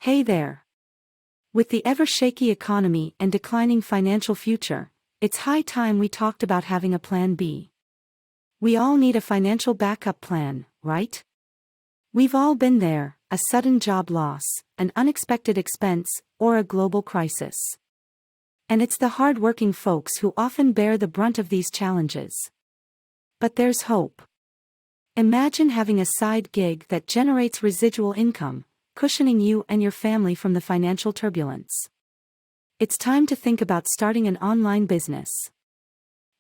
Hey there. With the ever-shaky economy and declining financial future, it's high time we talked about having a plan B. We all need a financial backup plan, right? We've all been there: a sudden job loss, an unexpected expense, or a global crisis. And it's the hardworking folks who often bear the brunt of these challenges. But there's hope. Imagine having a side gig that generates residual income, cushioning you and your family from the financial turbulence. It's time to think about starting an online business.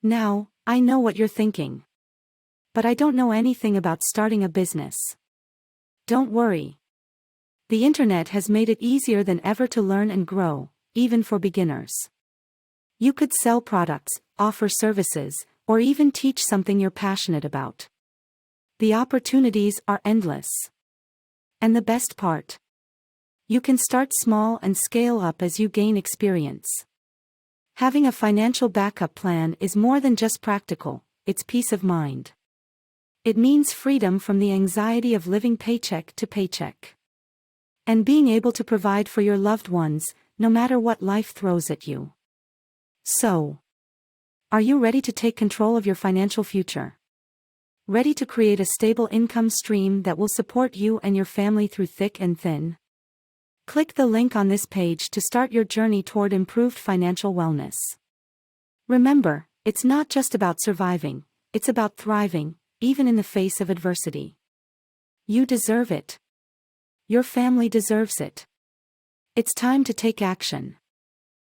Now, I know what you're thinking. But I don't know anything about starting a business. Don't worry. The internet has made it easier than ever to learn and grow, even for beginners. You could sell products, offer services, or even teach something you're passionate about. The opportunities are endless. And the best part? You can start small and scale up as you gain experience. Having a financial backup plan is more than just practical, it's peace of mind. It means freedom from the anxiety of living paycheck to paycheck. And being able to provide for your loved ones, no matter what life throws at you. So, are you ready to take control of your financial future? Ready to create a stable income stream that will support you and your family through thick and thin? Click the link on this page to start your journey toward improved financial wellness. Remember, it's not just about surviving, it's about thriving, even in the face of adversity. You deserve it. Your family deserves it. It's time to take action.